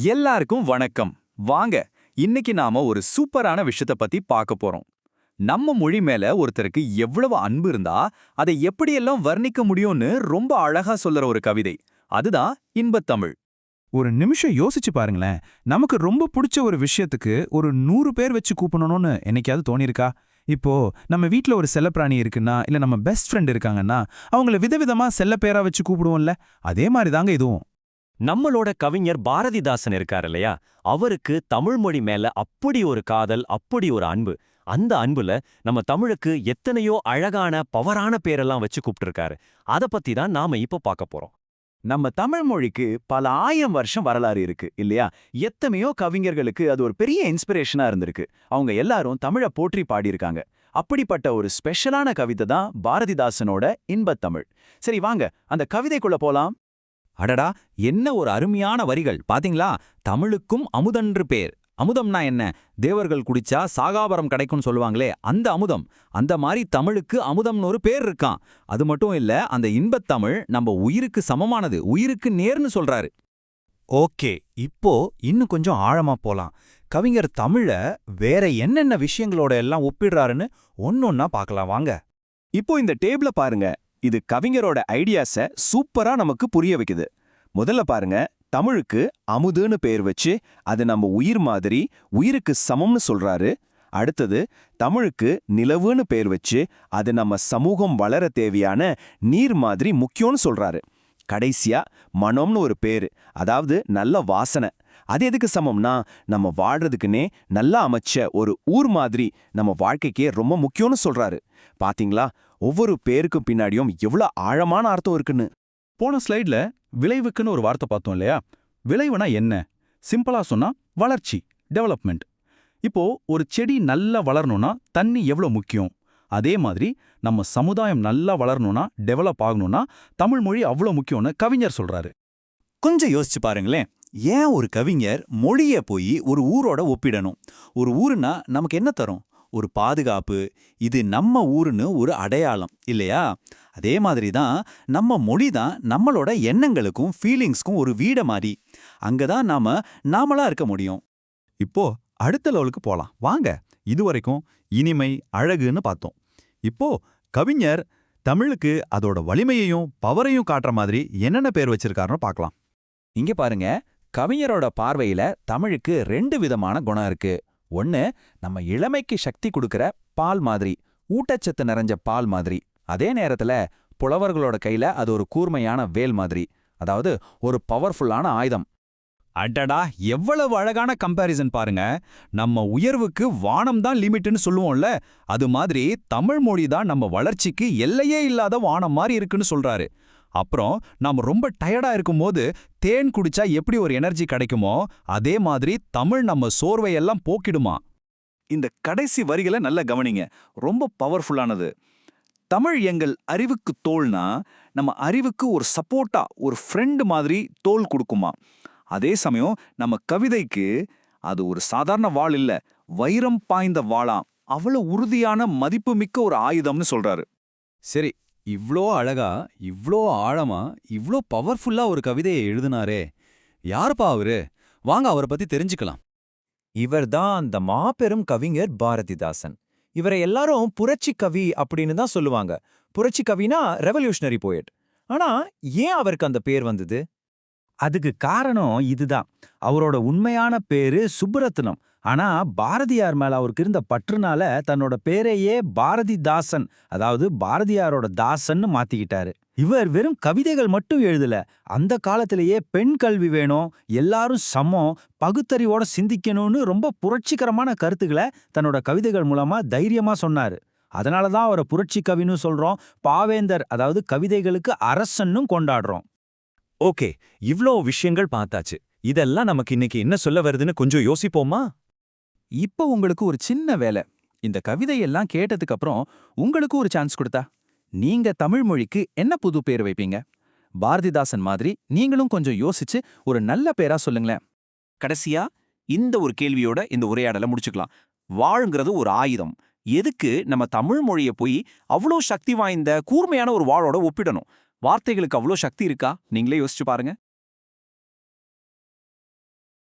எல்லாருக்கும் வணக்கம். வாங்க, இன்னைக்கு நாம ஒரு சூப்பரான விஷயத்த பத்தி பார்க்க போறோம். நம்ம மொழி மேல ஒருத்தருக்கு எவ்வளவு அன்பு இருந்தா அதை எப்படியெல்லாம் வர்ணிக்க முடியும்னு ரொம்ப அழகா சொல்ற ஒரு கவிதை. அதுதான் இன்பத்தமிழ். ஒரு நிமிஷம் யோசிச்சு பாருங்களேன். நமக்கு ரொம்ப பிடிச்ச ஒரு விஷயத்துக்கு ஒரு 100 பேர் வச்சு கூப்பிடணும்னு என்னைக்காவது தோணியிருக்கா? இப்போ நம்ம வீட்ல ஒரு செல்லப்பிராணி இருக்குன்னா, இல்ல நம்ம பெஸ்ட் ஃப்ரெண்ட் இருக்காங்கன்னா, அவங்கள விதவிதமா செல்ல பேரா வச்சு கூப்பிடுவோம்ல. அதே மாதிரி தாங்க இதுவும். நம்மளோட கவிஞர் பாரதிதாசன் இருக்கார் இல்லையா? அவருக்கு தமிழ் மொழி மேல அப்படி ஒரு காதல், அப்படி ஒரு அன்பு. அந்த அன்புல நம்ம தமிழுக்கு எத்தனையோ அழகான பவரான பேரெல்லாம் வச்சு கூப்பிட்டிருக்காரு. அத பத்தி தான் நாம இப்ப பார்க்க போறோம். நம்ம தமிழ் மொழிக்கு பல 1000 வருஷம் வரலாறு இருக்கு இல்லையா? எத்தனையோ கவிஞர்களுக்கு அது ஒரு பெரிய இன்ஸ்பிரேஷனா இருந்திருக்கு. அவங்க எல்லாரும் தமிழை போற்றி பாடியிருக்காங்க. அப்படிப்பட்ட ஒரு ஸ்பெஷலான கவிதை தான் பாரதிதாசனோட இன்பத்தமிழ். சரி வாங்க, அந்த கவிதைக்குள்ள போலாம். அடடா, என்ன ஒரு அருமையான வரிகள் பாத்தீங்களா? தமிழுக்கும் அமுதன்று பேர். அமுதம்னா என்ன? தேவர்கள் குடிச்சா சாகாபரம் கிடைக்கும்னு சொல்லுவாங்களே, அந்த அமுதம். அந்த மாதிரி தமிழுக்கு அமுதம்னு ஒரு பேர் இருக்கான். அது மட்டும் இல்ல, அந்த இன்பத்தமிழ் நம்ம உயிருக்கு சமமானது, உயிருக்கு நேர்னு சொல்றாரு. ஓகே, இப்போ இன்னும் கொஞ்சம் ஆழமா போலாம். கவிஞர் தமிழ வேற என்னென்ன விஷயங்களோட எல்லாம் ஒப்பிடுறாருன்னு ஒன்னொன்னா பார்க்கலாம் வாங்க. இப்போ இந்த டேபிள பாருங்க. இது கவிஞரோட ஐடியாஸ சூப்பரா நமக்கு புரிய வைக்குது. முதல்ல பாருங்க, தமிழுக்கு அமுதுன்னு பேர் வச்சு அது நம்ம உயிர் மாதிரி, உயிருக்கு சமம்னு சொல்றாரு. அடுத்தது, தமிழுக்கு நிலவுன்னு பேர் வச்சு அது நம்ம சமூகம் வளர தேவையான நீர் மாதிரி முக்கியம்னு சொல்றாரு. கடைசியா மனம்னு ஒரு பேரு, அதாவது நல்ல வாசனை. அது எதுக்கு சமம்னா, நம்ம வாழ்றதுக்குன்னே நல்லா அமைச்ச ஒரு ஊர் மாதிரி நம்ம வாழ்க்கைக்கே ரொம்ப முக்கியம்னு சொல்றாரு. பாத்தீங்களா, ஒவ்வொரு பேருக்கும் பின்னாடியும் எவ்வளவு ஆழமான அர்த்தம் இருக்குன்னு. போன ஸ்லைட்ல விளைவுக்குன்னு ஒரு வார்த்தை பார்த்தோம் இல்லையா? விளைவுனா என்ன? சிம்பிளா சொன்னா வளர்ச்சி, டெவலப்மெண்ட். இப்போ ஒரு செடி நல்லா வளரணும்னா தண்ணி எவ்வளோ முக்கியம்? அதே மாதிரி நம்ம சமுதாயம் நல்லா வளரணும்னா, டெவலப் ஆகணும்னா தமிழ் மொழி அவ்வளோ முக்கியம்னு கவிஞர் சொல்றாரு. கொஞ்சம் யோசிச்சு பாருங்களேன். ஏன் ஒரு கவிஞர் மொழிய போய் ஒரு ஊரோட ஒப்பிடணும்? ஒரு ஊருனா நமக்கு என்ன தரும்? ஒரு பாதுகாப்பு. இது நம்ம ஊருன்னு ஒரு அடையாளம் இல்லையா? அதே மாதிரி தான் நம்ம மொழி தான் நம்மளோட எண்ணங்களுக்கும் ஃபீலிங்ஸ்க்கும் ஒரு வீட மாதிரி. அங்கதான் நாமளா இருக்க முடியும். இப்போ அடுத்த லெவலுக்கு போலாம் வாங்க. இதுவரைக்கும் இனிமை, அழகுன்னு பார்த்தோம். இப்போ கவிஞர் தமிழுக்கு அதோட வலிமையையும் பவரையும் காட்டுற மாதிரி என்னென்ன பேர் வச்சிருக்காருன்னு பார்க்கலாம். இங்க பாருங்க, கவிஞரோட பார்வையில தமிழுக்கு 2 விதமான குணம் இருக்கு. ஒன்னு, நம்ம இளமைக்கு சக்தி கொடுக்கிற பால் மாதிரி, ஊட்டச்சத்து நிறைஞ்ச பால் மாதிரி. அதே நேரத்துல புலவர்களோட கையில அது ஒரு கூர்மையான வேல் மாதிரி, அதாவது ஒரு பவர்ஃபுல்லான ஆயுதம். அடடா, எவ்வளவு அழகான கம்பேரிசன் பாருங்க. நம்ம உயர்வுக்கு வானம் தான் லிமிட்னு சொல்லுவோம்ல, அது மாதிரி தமிழ் மொழி தான் நம்ம வளர்ச்சிக்கு எல்லையே இல்லாத வானம் மாதிரி இருக்குன்னு சொல்றாரு. அப்புறம் நாம ரொம்ப டயர்டா இருக்கும்போது தேன் குடிச்சா எப்படி ஒரு எனர்ஜி கிடைக்குமோ, அதே மாதிரி தமிழ் நம்ம சோர்வையெல்லாம் போக்கிடுமா. இந்த கடைசி வரிகளை நல்ல கவனிங்க, ரொம்ப பவர்ஃபுல்லானது. தமிழ் எங்கள் அறிவுக்கு தோள்னா, நம்ம அறிவுக்கு ஒரு சப்போர்ட்டா, ஒரு ஃப்ரெண்டு மாதிரி தோள் கொடுக்குமா. அதே சமயம் நம்ம கவிதைக்கு அது ஒரு சாதாரண வாள் இல்ல, வைரம் பாய்ந்த வாளாம். அவ்வளவு உறுதியான மதிப்புமிக்க ஒரு ஆயுதம்னு சொல்றாரு. சரி, இவ்ளோ அழகா, இவ்ளோ ஆழமா, இவ்ளோ பவர்ஃபுல்லா ஒரு கவிதையை எழுதினாரே, யாருப்பா அவரு? வாங்க அவரை பத்தி தெரிஞ்சுக்கலாம். இவர்தான் அந்த மாபெரும் கவிஞர் பாரதிதாசன். இவரை எல்லாரும் புரட்சி கவி அப்படின்னு தான் சொல்லுவாங்க. புரட்சி கவினா ரெவல்யூஷனரி போயட். ஆனா ஏன் அவருக்கு அந்த பேர் வந்தது? அதுக்கு காரணம் இதுதான். அவரோட உண்மையான பேரு சுப்புரத்னம். ஆனா பாரதியார் மேல அவருக்கு இருந்த பற்றுனால தன்னோட பேரையே பாரதிதாசன், அதாவது பாரதியாரோட தாசன்னு மாத்திக்கிட்டாரு. இவர் வெறும் கவிதைகள் மட்டும் எழுதல, அந்த காலத்திலேயே பெண் கல்வி வேணும், எல்லாரும் சமம், பகுத்தறிவோட சிந்திக்கணும்னு ரொம்ப புரட்சிகரமான கருத்துக்களை தன்னோட கவிதைகள் மூலமா தைரியமா சொன்னாரு. அதனாலதான் அவரை புரட்சி கவின்னு சொல்றோம். பாவேந்தர், அதாவது கவிதைகளுக்கு அரசன்னும் கொண்டாடுறோம். ஓகே, இவ்ளோ விஷயங்கள் பார்த்தாச்சு. இதெல்லாம் நமக்கு இன்னைக்கு என்ன சொல்ல வருதுன்னு கொஞ்சம் யோசிப்போமா? இப்போ உங்களுக்கு ஒரு சின்ன வேலை. இந்த கவிதையெல்லாம் கேட்டதுக்கு அப்புறம் உங்களுக்கு ஒரு சான்ஸ் கொடுத்தா நீங்க தமிழ் மொழிக்கு என்ன புது பேர் வைப்பீங்க? பாரதிதாசன் மாதிரி நீங்களும் கொஞ்சம் யோசிச்சு ஒரு நல்ல பேரா சொல்லுங்களேன். கடைசியா இந்த ஒரு கேள்வியோட இந்த உரையாடலை முடிச்சுக்கலாம். வாள்ங்கிறது ஒரு ஆயுதம். எதுக்கு நம்ம தமிழ் மொழியை போய் அவ்வளோ சக்தி வாய்ந்த கூர்மையான ஒரு வாளோட ஒப்பிடணும்? வார்த்தைகளுக்கு அவ்வளோ சக்தி இருக்கா? நீங்களே யோசிச்சு பாருங்க.